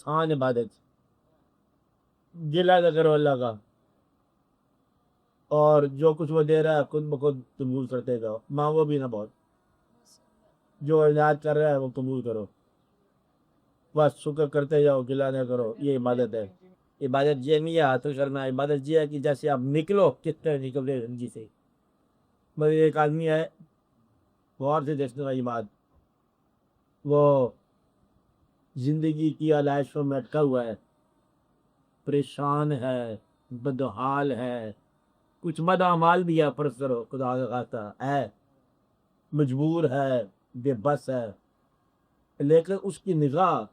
آسان عبادت، گلہ نہ کرو اللہ کا، اور جو کچھ وہ دے رہا ہے خود بخود قبول کرتے جاؤ، مانگو بھی نہ بہت، جو عنایت کر رہا ہے وہ قبول کرو، بس شکر کرتے جاؤ، گلہ نہ کرو، یہ عبادت ہے۔ عبادت یہ نہیں ہے ہاتھوں کرنا، عبادت یہ ہے کہ جیسے آپ نکلو کس طرح نکلے زندگی سے۔ مگر ایک آدمی ہے، غور سے دیکھنے والی بات، وہ زندگی کی علائشوں میں اٹکا ہوا ہے، پریشان ہے، بدحال ہے، کچھ بد اعمال بھی ہے، فرض کرو خدا کا خاصہ ہے، مجبور ہے، بے بس ہے، لیکن اس کی نگاہ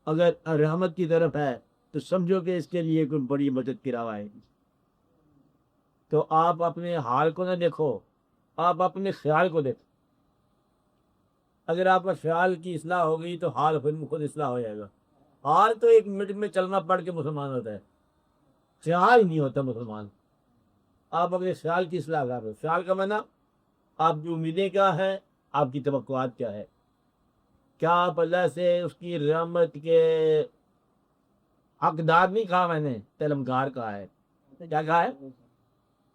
اگر رحمت کی طرف ہے تو سمجھو کہ اس کے لیے کوئی بڑی مدد کی راہ ہے۔ تو آپ اپنے حال کو نہ دیکھو، آپ اپنے خیال کو دیکھو۔ اگر آپ کا خیال کی اصلاح ہو گئی تو حال خود اصلاح ہو جائے گا۔ حال تو ایک منٹ میں چلنا پڑ کے مسلمان ہوتا ہے، خیال نہیں ہوتا مسلمان۔ آپ اپنے خیال کی اصلاح کر رہے ہو، خیال کا معنی آپ کی امیدیں کیا ہیں، آپ کی توقعات کیا ہے، کیا آپ اللہ سے اس کی رحمت کے حقدار نہیں کہا، میں نے طلبگار کہا ہے، کیا کہا ہے؟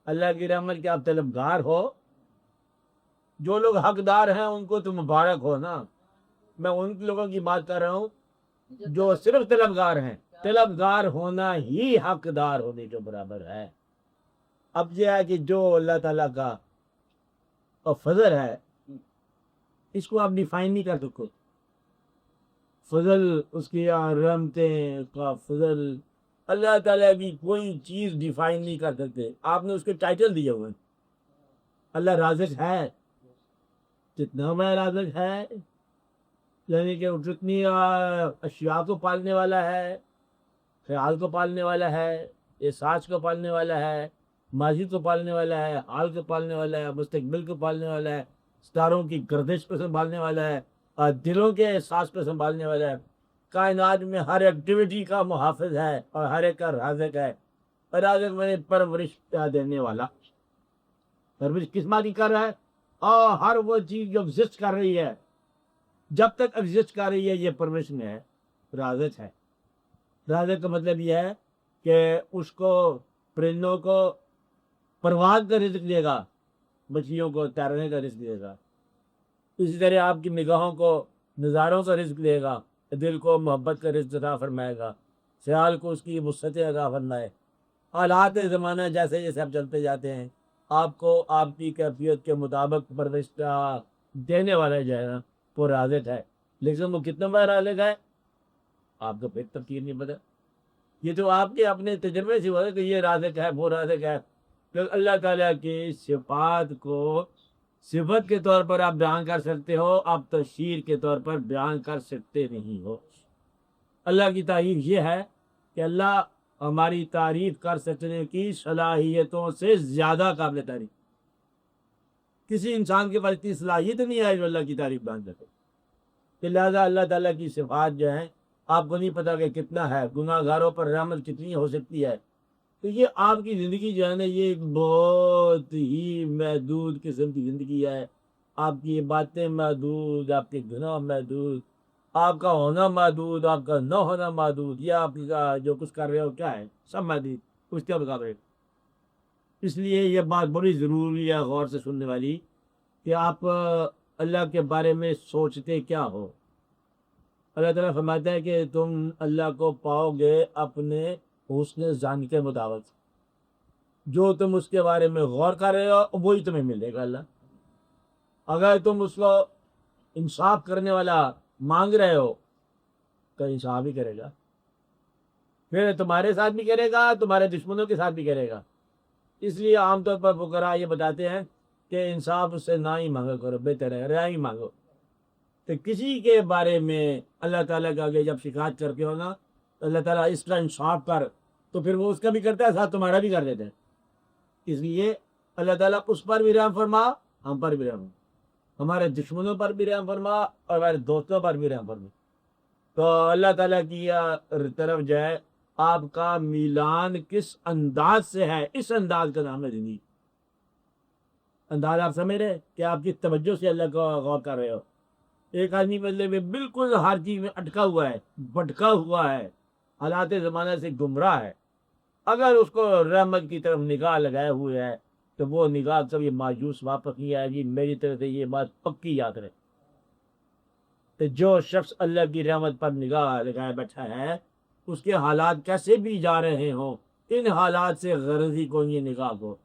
اللہ کی رحمت کے آپ طلبگار ہو۔ جو لوگ حقدار ہیں ان کو تو مبارک ہو نا، میں ان لوگوں کی بات کر رہا ہوں جو صرف طلبگار ہیں۔ طلبگار ہونا ہی حقدار ہونے کے برابر ہے۔ اب یہ ہے کہ جو اللہ تعالیٰ کا فضل ہے اس کو آپ ڈیفائن نہیں کر سکتے۔ فضل اس کی رحمتیں کا فضل، اللہ تعالیٰ کی کوئی چیز ڈیفائن نہیں کر سکتے۔ آپ نے اس کے ٹائٹل دیے ہوئے، اللہ رازق ہے، جتنا میں رازق ہے، یعنی کہ جتنی اشیاء کو پالنے والا ہے، خیال کو پالنے والا ہے، احساس کو پالنے والا ہے، ماضی کو پالنے والا ہے، حال کو پالنے والا ہے، مستقبل کو پالنے والا ہے، ستاروں کی گردش پہ سنبھالنے والا ہے، اور دلوں کے احساس پہ سنبھالنے والا ہے، کائنات میں ہر ایکٹیویٹی کا محافظ ہے اور ہر ایک کا رازق ہے۔ اور رازق میں پرورش دینے والا، پرورش کس ماں کی کر رہا ہے؟ اور ہر وہ چیز جو ایگزسٹ کر رہی ہے، جب تک ایگزسٹ کر رہی ہے یہ پرورش میں ہے، رازق ہے۔ رازق کا مطلب یہ ہے کہ اس کو پرندوں کو پرواز کا رزق دے گا، مچھلیوں کو تیرنے کا رزق دے گا، اسی طرح آپ کی نگاہوں کو نظاروں کا رزق دے گا، دل کو محبت کا رزق عطا فرمائے گا، خیال کو اس کی وسعت عطا فرمائے۔ حالات زمانہ جیسے جیسے آپ چلتے جاتے ہیں آپ کو آپ کی کیفیت کے مطابق پرورش دینے والا جو ہے نا وہ رازق ہے۔ لیکن وہ کتنا بار رازق ہے آپ کو پھر تفصیل نہیں پتا، یہ تو آپ کے اپنے تجربے سے ہوا ہے کہ یہ رازق ہے وہ رازق ہے۔ لیکن اللہ تعالیٰ کی صفات کو صفت کے طور پر آپ بیان کر سکتے ہو، آپ تشہیر کے طور پر بیان کر سکتے نہیں ہو۔ اللہ کی تعریف یہ ہے کہ اللہ ہماری تعریف کر سکنے کی صلاحیتوں سے زیادہ قابل تعریف۔ کسی انسان کے پاس اتنی صلاحیت نہیں ہے جو اللہ کی تعریف بیان کر سکے، لہٰذا اللہ تعالیٰ کی صفات جو ہیں آپ کو نہیں پتا کہ کتنا ہے، گناہ گاروں پر رحمت کتنی ہو سکتی ہے۔ تو یہ آپ کی زندگی جو ہے نا یہ ایک بہت ہی محدود قسم کی زندگی ہے۔ آپ کی باتیں محدود، آپ کے گناہ محدود، آپ کا ہونا محدود، آپ کا نہ ہونا محدود، یا آپ کا جو کچھ کر رہے ہو کیا ہے، سب محدود اس کے مقابلے۔ اس لیے یہ بات بڑی ضروری ہے غور سے سننے والی کہ آپ اللہ کے بارے میں سوچتے کیا ہو۔ اللہ تعالیٰ فرماتا ہے کہ تم اللہ کو پاؤ گے اپنے حسن ظن کے مطابق، جو تم اس کے بارے میں غور کر رہے ہو وہی تمہیں ملے گا۔ اللہ اگر تم اس کو انصاف کرنے والا مانگ رہے ہو تو انصاف ہی کرے گا، پھر تمہارے ساتھ بھی کرے گا، تمہارے دشمنوں کے ساتھ بھی کرے گا۔ اس لیے عام طور پر فقراء یہ بتاتے ہیں کہ انصاف اس سے نہ ہی مانگو کرو، بہتر ہے ریا ہی مانگو۔ تو کسی کے بارے میں اللہ تعالیٰ کا آگے جب شکایت کر کے ہو نا تو اللہ تعالیٰ اس کا انصاف کر، تو پھر وہ اس کا بھی کرتا ہے ساتھ تمہارا بھی کر دیتا ہے۔ اس لیے اللہ تعالیٰ اس پر بھی رحم فرما، ہم پر بھی رحم فرما، ہمارے دشمنوں پر بھی رحم فرما اور ہمارے دوستوں پر بھی رحم فرما۔ تو اللہ تعالیٰ کی طرف جو ہے آپ کا میلان کس انداز سے ہے، اس انداز کا نام ہے زندگی۔ انداز آپ سمجھ رہے کہ آپ کی توجہ سے اللہ کو غور کر رہے ہو، ایک آدمی بدلے میں بالکل ہر چیز میں اٹکا ہوا ہے، بھٹکا ہوا ہے، حالات زمانہ سے گمراہ ہے، اگر اس کو رحمت کی طرف نگاہ لگائے ہوئے ہے تو وہ نگاہ کبھی مایوس واپس نہیں آئے گی، میری طرف سے یہ بات پکی یاد رہے۔ تو جو شخص اللہ کی رحمت پر نگاہ لگائے بیٹھا ہے، اس کے حالات کیسے بھی جا رہے ہوں، ان حالات سے غرض ہی کوئی نگاہ کو،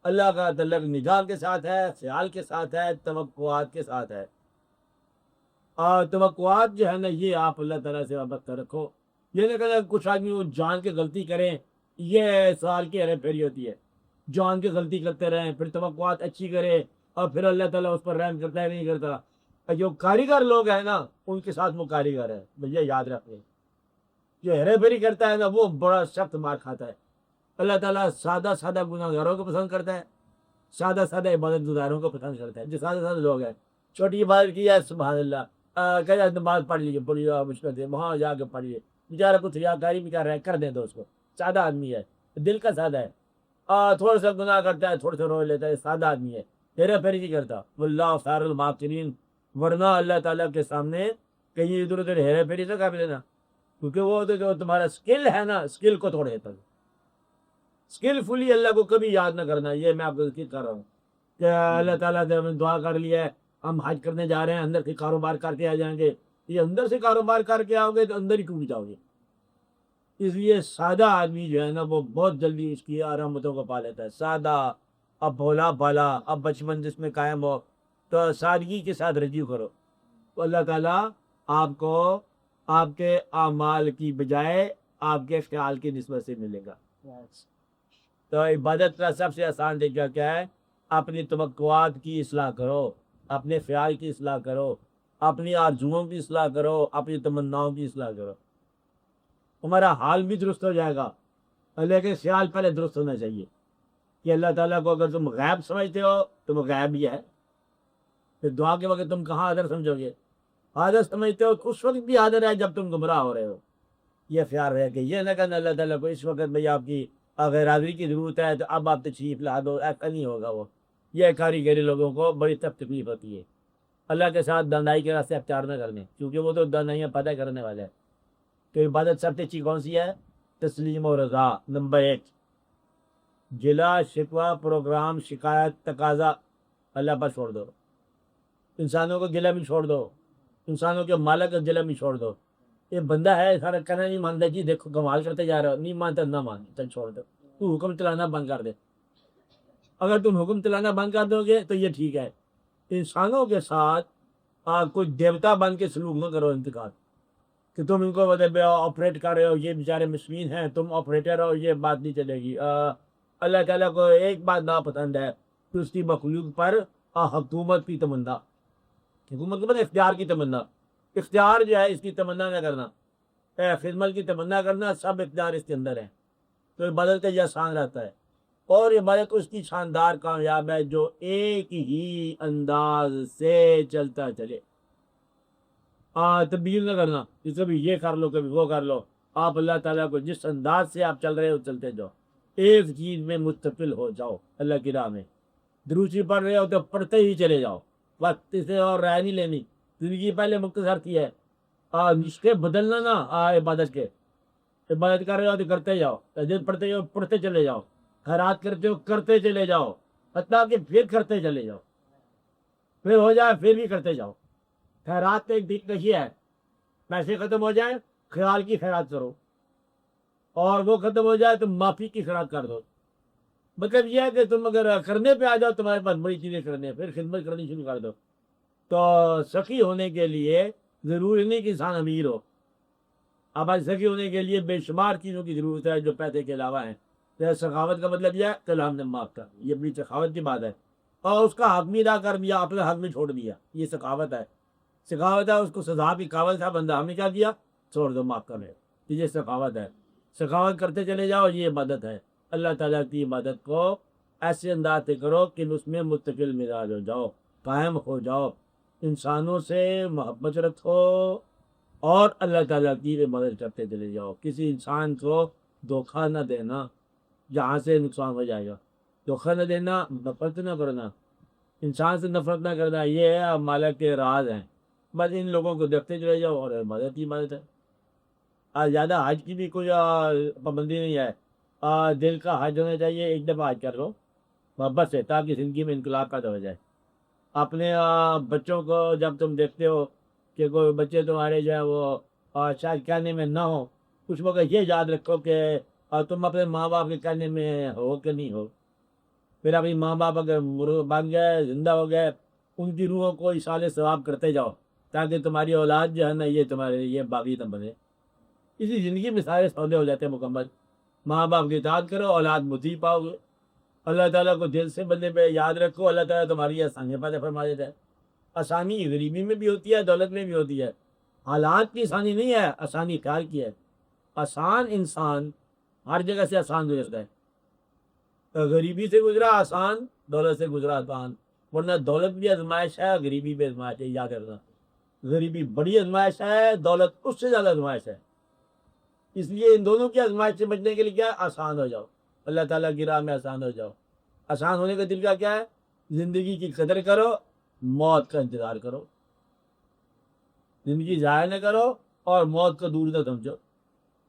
اللہ کا تعلق نگاہ کے ساتھ ہے، خیال کے ساتھ ہے، توقعات کے ساتھ ہے۔ اور توقعات جو ہے نا، یہ آپ اللہ تعالیٰ سے وابستہ رکھو۔ یہ نہ کہ کچھ آدمی وہ جان کے غلطی کریں، یہ سوال کی ہیرا پھیری ہوتی ہے، جان کے غلطی کرتے رہیں، پھر توقعات اچھی کرے اور پھر اللہ تعالیٰ اس پر رحم کرتا ہے نہیں کرتا۔ اور جو کاریگر لوگ ہیں نا، ان کے ساتھ وہ کاریگر ہے، بھیا یاد رکھیں۔ جو ہیرا پھیری کرتا ہے نا، وہ بڑا سخت مار کھاتا ہے۔ اللہ تعالیٰ سادہ سادہ گناہ گاروں کو پسند کرتا ہے، سادہ سادہ عبادت گزاروں کو پسند کرتا ہے۔ جو سادہ سادہ لوگ ہیں، چھوٹی عبادت کی ہے سبحان اللہ، کہ نماز پڑھ لیجیے، بڑی مشکل سے وہاں جا کے پڑھیے، بیچارہ کچھ ریاکاری بھی کر رہا ہے، کر دیں تو اس کو، سادہ آدمی ہے، دل کا سادہ ہے، تھوڑا سا گناہ کرتا ہے، تھوڑا سا رو لیتا ہے، سادہ آدمی ہے، ہیرا پھیری نہیں کرتا۔ واللہ خیر الماکرین، ورنہ اللہ تعالیٰ کے سامنے کہیں ادھر ادھر ہیرا پھیری سے کر لینا، کیونکہ وہ تو جو تمہارا اسکل ہے نا، اسکل کو توڑ دیتا ہے۔ اسکلفلی اللہ کو کبھی یاد نہ کرنا، یہ میں آپ کو ذکر کر رہا ہوں کہ اللہ تعالیٰ سے ہمیں دعا کر لیا ہے، ہم حج کرنے جا رہے ہیں، اندر سے کاروبار کر کے آ جائیں گے، یہ اندر سے کاروبار کر کے آؤ گے تو اندر ہی ٹوٹ جاؤ گے۔ اس لیے سادہ آدمی جو ہے نا، وہ بہت جلدی اس کی رحمتوں کو پا لیتا ہے۔ سادہ، اب بھولا بھالا، اب بچپن جس میں قائم ہو، تو سادگی کے ساتھ رجوع کرو تو اللہ تعالیٰ آپ کو آپ کے اعمال کی بجائے آپ کے خیال کی نسبت سے ملے گا۔ تو عبادت کا سب سے آسان طریقہ کیا ہے؟ اپنی توقعات کی اصلاح کرو، اپنے خیال کی اصلاح کرو، اپنی آرزوؤں کی اصلاح کرو، اپنی تمناؤں کی اصلاح کرو، تمہارا حال بھی درست ہو جائے گا۔ لیکن خیال پہلے درست ہونا چاہیے کہ اللہ تعالیٰ کو اگر تم غیب سمجھتے ہو تو وہ غیب ہی ہے، پھر دعا کے وقت تم کہاں حاضر سمجھو گے؟ حاضر سمجھتے ہو اس وقت بھی حاضر ہے جب تم گمراہ ہو رہے ہو۔ یہ خیال رہے کہ یہ نہ کہنا اللہ تعالیٰ کو اس وقت بھائی آپ کی غیر حاضری کی ضرورت ہے تو اب آپ تشریف لا دو، ایسا نہیں ہوگا۔ وہ یہ کاریگری لوگوں کو بڑی تکلیف ہوتی ہے، اللہ کے ساتھ دانائی کے راستے اختیار نہ کرنے، کیونکہ وہ تو دانائیاں پیدا کرنے والے ہیں۔ تو عبادت سب سے اچھی کون سی ہے؟ تسلیم و رضا، نمبر 1۔ جلا شکوہ پروگرام شکایت تقاضا اللہ پر چھوڑ دو، انسانوں کو گلہ میں چھوڑ دو، انسانوں کے مالک کو گلہ میں چھوڑ دو۔ یہ بندہ ہے سارا کہنا نہیں مانتا، جی دیکھو کمال کرتے جا رہا ہو، نہیں مانتا نہ مان، چل چھوڑ دو، تو حکم چلانا بند کر دے۔ اگر تم حکم چلانا بند کر دو گے تو یہ ٹھیک ہے۔ انسانوں کے ساتھ کوئی دیوتا بن کے سلوک نہ کرو، انتقال کہ تم ان کو آپریٹ کر رہے ہو، یہ بیچارے مسکین ہیں، تم آپریٹر ہو، یہ بات نہیں چلے گی۔ اللہ تعالیٰ کو ایک بات ناپسند ہے کہ اس کی مخلوق پر حکومت کی تمنا، حکومت کے بعد اختیار کی تمنا، اختیار جو ہے اس کی تمنا نہ کرنا، خدمت کی تمنا کرنا، سب اختیار اس کے اندر ہے۔ تو عبادت کا یہ آسان رہتا ہے، اور عبادت اس کی شاندار کامیاب ہے جو ایک ہی انداز سے چلتا چلے، تبدیل نہ کرنا کہ کبھی یہ کر لو کبھی وہ کر لو۔ آپ اللہ تعالیٰ کو جس انداز سے آپ چل رہے ہو چلتے جاؤ، ایک چیز میں مستقل ہو جاؤ، اللہ کی راہ میں دروشی پڑھ رہے ہو تو پڑھتے ہی چلے جاؤ، وقت سے اور رائے نہیں لینی، زندگی پہلے مختصر کی ہے، رشتے بدلنا نا، عبادت کے، عبادت کر رہے ہو تو کرتے جاؤ، تہجد پڑھتے ہو پڑھتے چلے جاؤ، خیرات کرتے ہو کرتے چلے جاؤ، حتیٰ کہ پھر کرتے چلے جاؤ، پھر ہو جائے پھر بھی کرتے جاؤ۔ خیرات تو ایک ٹھیک نہیں ہے، پیسے ختم ہو جائیں خیال کی خیرات کرو، اور وہ ختم ہو جائے تو معافی کی خیرات کر دو۔ مطلب یہ ہے کہ تم اگر کرنے پہ آ جاؤ، تمہارے پاس بڑی چیزیں کرنے، پھر خدمت کرنی شروع کر دو۔ تو سخی ہونے کے لیے ضروری نہیں کہ انسان امیر ہو، اب آج سخی ہونے کے لیے بے شمار چیزوں کی ضرورت ہے جو پیسے کے علاوہ ہیں۔ سخاوت کا مطلب یہ ہے کہ ہم نے معاف کر، یہ بڑی سخاوت کی بات ہے، اور اس کا حق بھی ادا کر دیا، اپنے حق میں چھوڑ دیا، یہ سخاوت ہے۔ سخاوت ہے، اس کو سزا بھی قابل تھا بندہ، ہم نے کیا دیا؟ چھوڑ دو، معاف کر رہے، یہ سخاوت ہے۔ سخاوت کرتے چلے جاؤ، یہ عبادت ہے۔ اللہ تعالیٰ کی عبادت کو ایسے انداز سے کرو کہ اس میں مستقل مزاج ہو جاؤ، قائم ہو جاؤ، انسانوں سے محبت رکھو، اور اللہ تعالیٰ کی عبادت کرتے چلے جاؤ۔ کسی انسان کو دھوکہ نہ دینا، جہاں سے نقصان ہو جائے گا۔ دھوکہ نہ دینا، نفرت نہ کرنا، انسان سے نفرت نہ کرنا، یہ ہے مالک کے راز ہیں۔ بس ان لوگوں کو دیکھتے چلے جاؤ اور عبادت ہی عبادت ہے. زیادہ حج کی بھی کوئی پابندی نہیں ہے. دل کا حج ہونا چاہیے, ایک دفعہ حج کر لو بس ہے, تاکہ زندگی میں انقلاب پیدا ہو جائے. اپنے بچوں کو جب تم دیکھتے ہو کہ کوئی بچے تمہارے جو ہے وہ شاید کہنے میں نہ ہو, اس وقت یہ یاد رکھو کہ تم اپنے ماں باپ کے کہنے میں ہو کہ نہیں ہو. پھر اپنی ماں باپ اگر بن گئے, زندہ ہو گئے, ان کی روحوں کو اصال ثواب کرتے جاؤ, تاکہ تمہاری اولاد جو ہے نا یہ تمہارے یہ باغی نہ بنے. اسی زندگی میں سارے سودے ہو جاتے ہیں مکمل. ماں باپ کی اطاعت کرو, اولاد مطیع پاؤ گے. اللہ تعالیٰ کو دل سے بندے پہ یاد رکھو, اللہ تعالیٰ تمہاری آسانیاں پیدا فرما دیتا ہے. آسانی غریبی میں بھی ہوتی ہے, دولت میں بھی ہوتی ہے. حالات کی آسانی نہیں ہے, آسانی خیال کی ہے. آسان انسان ہر جگہ سے آسان گزرتا ہے. غریبی سے گزرا آسان, دولت سے گزرا آسان. ورنہ دولت بھی آزمائش ہے, غریبی بھی آزمائش ہے, یاد رکھنا. غریبی بڑی آزمائش ہے, دولت اس سے زیادہ آزمائش ہے. اس لیے ان دونوں کی آزمائش سے بچنے کے لیے کیا, آسان ہو جاؤ, اللہ تعالیٰ کی راہ میں آسان ہو جاؤ. آسان ہونے کا طریقہ کیا ہے؟ زندگی کی قدر کرو, موت کا انتظار کرو. زندگی ضائع نہ کرو اور موت کو دور نہ سمجھو.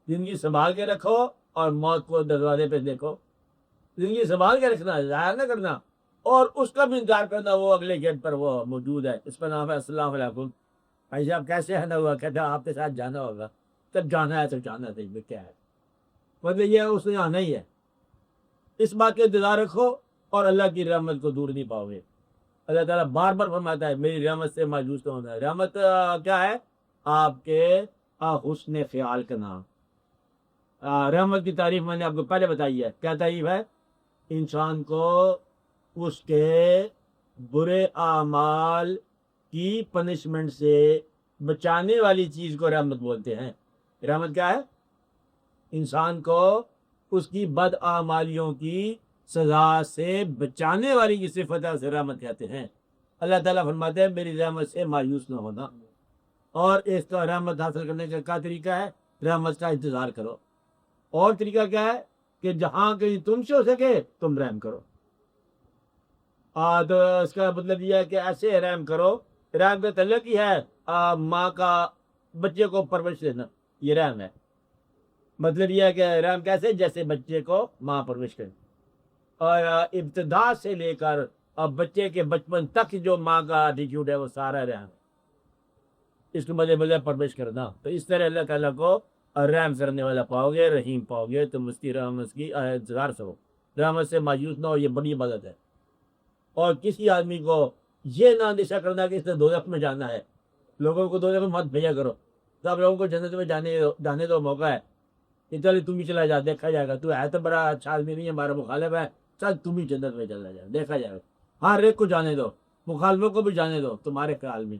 زندگی سنبھال کے رکھو اور موت کو دروازے پہ دیکھو. زندگی سنبھال کے رکھنا, ضائع نہ کرنا, اور اس کا بھی انتظار کرنا, وہ اگلے گیٹ پر وہ موجود ہے. اس کا نام ہے السلام علیکم. بھائی صاحب کیسے ہے نا ہوا, کہتے ہیں آپ کے ساتھ جانا ہوگا. تب جانا ہے تو جانا ہے, کیا ہے مطلب, یہ اس نے آنا ہی ہے. اس بات کا انتظار رکھو اور اللہ کی رحمت کو دور نہیں پاؤ گے. اللہ تعالیٰ بار بار فرماتا ہے میری رحمت سے مایوس نہ ہونا ہے. رحمت کیا ہے؟ آپ کے حسن خیال کا نام. رحمت کی تعریف میں نے آپ کو پہلے بتائی ہے. کیا تعریف ہے؟ انسان کو اس کے برے اعمال کی پنشمنٹ سے بچانے والی چیز کو رحمت بولتے ہیں. رحمت کیا ہے؟ انسان کو اس کی بد اعمالیوں کی سزا سے بچانے والی کی صفت سے رحمت کہتے ہیں. اللہ تعالیٰ فرماتے ہیں میری رحمت سے مایوس نہ ہونا. اور اس کا رحمت حاصل کرنے کا کیا طریقہ ہے؟ رحمت کا انتظار کرو. اور طریقہ کیا ہے؟ کہ جہاں کہیں تم سے ہو سکے تم رحم کرو. تو اس کا مطلب یہ ہے کہ ایسے رحم کرو. رحم کا تعلق ہی ہے ماں کا بچے کو پرورش دینا, یہ رحم ہے. مطلب یہ ہے کہ رحم کیسے؟ جیسے بچے کو ماں پرورش کرے, اور ابتدا سے لے کر اب بچے کے بچپن تک جو ماں کا ایٹیٹیوڈ ہے وہ سارا رحم. اس کو مطلب پرورش کرنا. تو اس طرح اللہ تعالیٰ کو رحم کرنے والا پاؤ گے, رحیم پاؤ گے. تم اس کی رحمت کی انتظار کرو, رحمت سے مایوس نہ ہو. یہ بڑی عبادت ہے. اور کسی آدمی کو یہ نہ اندیشہ کرنا کہ اس نے دوزخ میں جانا ہے. لوگوں کو دوزخ میں مت بھیجا کرو. سب لوگوں کو جنت میں جانے دو, موقع ہے. چل تم ہی چلا جا, دیکھا جائے گا. تو ہے تو بڑا اچھا آدمی نہیں, ہمارا مخالف ہے, چل تم ہی جنت میں چلا جا, دیکھا جائے گا. ہر ایک کو جانے دو, مخالفوں کو بھی جانے دو. تمہارے خیال میں,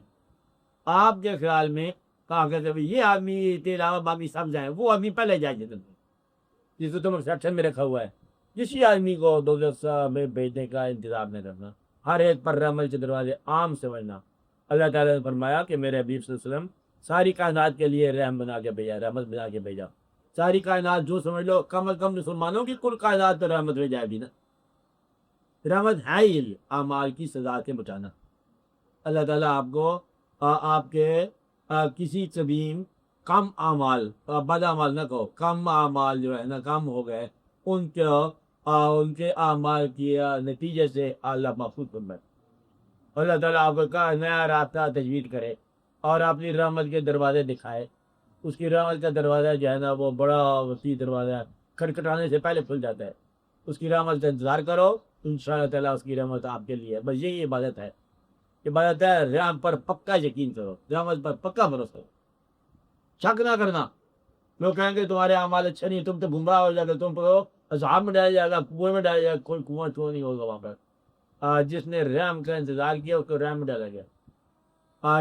آپ کے خیال میں کہا کرتے یہ آدمی کے علاوہ باقی سب جائیں, وہ آدمی پہلے جائے جنت میں, جس کو تم سیکشن میں رکھا ہوا ہے. کسی آدمی کو دوزخ میں بھیجنے کا انتظار نہیں کرنا. ہر ایک پر رحمت کے دروازے عام سمجھنا. اللہ تعالیٰ نے فرمایا کہ میرے حبیب صلی اللہ علیہ وسلم ساری کائنات کے لیے رحم بنا کے بھیجا, رحمت بنا کے بھیجا. ساری کائنات جو سمجھ لو, کم از کم مسلمانوں کی کل کائنات تو رحمت ہو جائے بھی نا. رحمت ہے ہی اعمال کی سزا سے بچانا. اللہ تعالیٰ آپ کو آپ کے کسی قدیم کم اعمال, بد اعمال نہ کہو, کم اعمال جو ہے نا کم ہو گئے, ان کے اعمال کی نتیجے سے اللہ محفوظ فرمائے. اللہ تعالیٰ آپ کا نیا راستہ تجوید کرے اور اپنی رحمت کے دروازے دکھائے. اس کی رحمت کا دروازہ جو ہے نا وہ بڑا وسیع دروازہ ہے, کھٹکھٹانے سے پہلے کھل جاتا ہے. اس کی رحمت کا انتظار کرو, ان شاء اللہ تعالیٰ اس کی رحمت آپ کے لیے. بس یہی عبادت ہے. عبادت ہے رحم پر پکا یقین کرو, رحمت پر پکا بھروسہ کرو, شک نہ کرنا. لوگ کہیں گے تمہارے اعمال اچھے نہیں, تم تو گمراہ ہو جائے گا, تم کو عذاب میں ڈالا جائے گا, کنویں میں ڈالا جائے گا. کوئی کنواں چھو نہیں ہوگا وہاں پر. جس نے رحم کا انتظار کیا اس کو رحم میں ڈالا گیا.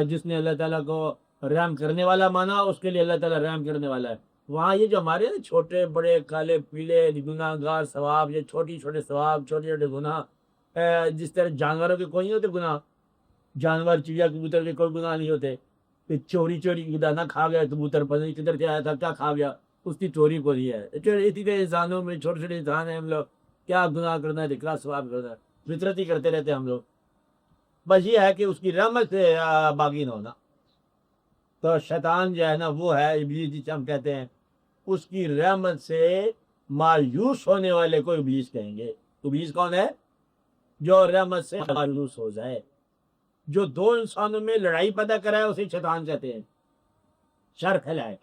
جس نے اللہ تعالیٰ کو رحم کرنے والا مانا, اس کے لیے اللہ تعالیٰ رحم کرنے والا ہے. وہاں یہ جو ہمارے نا چھوٹے بڑے کالے پیلے گناہ گار ثواب, یہ چھوٹی چھوٹے ثواب, چھوٹے چھوٹے گناہ, جس طرح جانوروں کے کوئی نہیں ہوتے گناہ. جانور چڑیا کبوتر کے کوئی گناہ نہیں ہوتے. کہ چوری خدا نہ کھا گیا کبوتر, پتہ نہیں کدھر سے آیا تھا, کیا کھا گیا, اس کی چوری کو دیا ہے. اسی طرح انسانوں میں چھوٹے چھوٹے انسان ہیں ہم لوگ, کیا گناہ کرنا ہے, دکھلا ثواب کرنا ہے, فطرت ہی کرتے رہتے ہم لوگ. بس یہ ہے کہ اس کی رحمت سے باغی نہ ہونا. تو شیطان جو ہے نا وہ ہے ابلیس جسے ہم کہتے ہیں، اس کی رحمت سے مایوس ہونے والے کو ابلیس کہیں گے۔ ابلیس کون ہے؟ جو رحمت سے مایوس ہو جائے، جو دو انسانوں میں لڑائی پیدا کرائے اسے شیطان کہتے ہیں، شر پھیلائے۔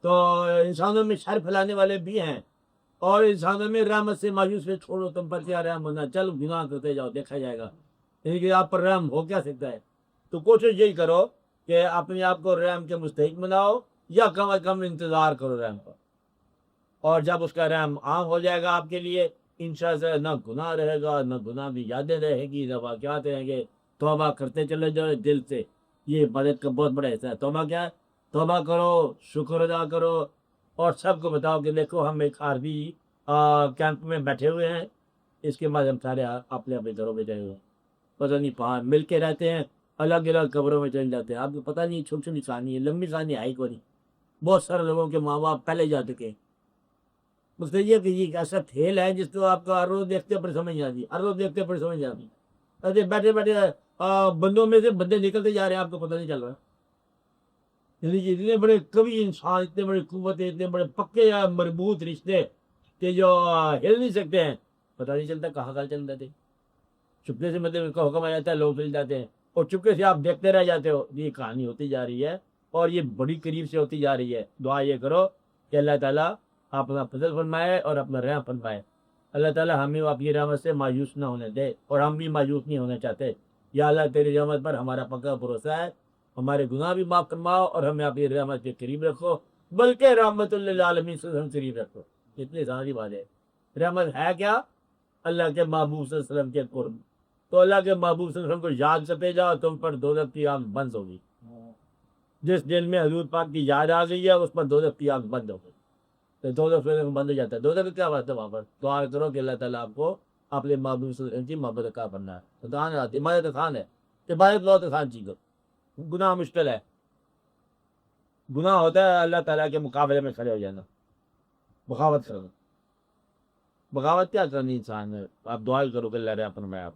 تو انسانوں میں شر پھیلانے والے بھی ہیں، اور انسانوں میں رحمت سے مایوس میں چھوڑو تم پر کیا رحم ہونا، چل گناہ کرتے جاؤ دیکھا جائے گا، لیکن آپ پر رحم ہو کیا سکتا ہے؟ تو کوشش یہی کرو کہ اپنے آپ کو رحم کے مستحق بناؤ، یا کم از کم انتظار کرو رحم کا، اور جب اس کا رحم عام ہو جائے گا آپ کے لیے، انشاءاللہ نہ گناہ رہے گا، نہ گناہ بھی یادیں رہے گی، نہ واقعات رہیں گے۔ توبہ کرتے چلے جاؤ دل سے، یہ عبادت کا بہت بڑا حصہ ہے۔ توبہ کیا ہے؟ توبہ کرو، شکر ادا کرو، اور سب کو بتاؤ کہ دیکھو ہم ایک عربی کیمپ میں بیٹھے ہوئے ہیں، اس کے بعد ہم سارے اپنے اپنے گھروں میں گئے ہوئے ہیں، پتہ نہیں پہاڑ مل کے رہتے ہیں، الگ الگ قبروں میں چلے جاتے ہیں۔ آپ کو پتہ نہیں چھوٹی چھوٹی کہانی ہے، لمبی کہانی ہے کو نہیں۔ بہت سارے لوگوں کے ماں باپ پہلے جا چکے ہیں۔ مطلب یہ کہ یہ ایک ایسا کھیل ہے جس کو آپ کو ہر روز دیکھتے پر سمجھ آتی، ہر روز دیکھتے پر سمجھ آتی۔ ایسے بیٹھے بیٹھے بندوں میں سے بندے نکلتے جا رہے ہیں، آپ کو پتہ نہیں چل رہا۔ یعنی کہ اتنے بڑے کبھی انسان، اتنے بڑے قوتیں، اتنے بڑے پکے یا مربوط رشتے کہ جو ہل نہیں سکتے ہیں، پتہ نہیں چلتا کہاں کہاں چل جاتے۔ چپکے سے مطلب ان کا حکم آ جاتا ہے، لوگ چل جاتے ہیں، اور چپکے سے آپ دیکھتے رہ جاتے ہو۔ یہ کہانی ہوتی جا رہی ہے، اور یہ بڑی قریب سے ہوتی جا رہی ہے۔ دعا یہ کرو کہ اللہ تعالیٰ اپنا فضل فرمائے اور اپنا رحم فرمائے۔ اللہ تعالیٰ ہمیں اپنی رحمت سے مایوس نہ ہونے دے، اور ہم بھی مایوس نہیں ہونا چاہتے۔ یا اللہ تیری رحمت پر ہمارا پکا بھروسہ ہے، ہمارے گناہ بھی معاف فرماؤ، اور ہمیں اپنی رحمت کے قریب رکھو، بلکہ رحمت للعالمین سے ہم قریب رکھو۔ اتنی ساری بات ہے۔ رحمت ہے کیا؟ اللہ کے محبوب صلی اللہ علیہ وسلم کے قرب۔ تو اللہ کے محبوب صلی اللہ علیہ وسلم کو یاد کرتے جاؤ، تم پر دوزخ کی آگ بند ہوگی۔ جس دل میں حضور پاک کی یاد آ گئی ہے، اس پر دوزخ کی آگ بند ہو گئی۔ تو دوزخ بند ہو جاتا ہے۔ دوزخ کیا بات ہے؟ وہاں پر دعا کرو کہ اللہ تعالیٰ آپ کو اپنے محبوب صلی اللہ علیہ وسلم کی محبت کا بننا ہے۔ تو عبادت آسان ہے، عبادت بہت آسان چیز ہو، گناہ مشکل ہے۔ گناہ ہوتا ہے اللہ تعالیٰ کے مقابلے میں کھڑے ہو جانا، بغاوت کرنا۔ بغاوت کیا کرنی انسان ہے؟ آپ دعا کرو کہ اللہ رحم فرمائے آپ۔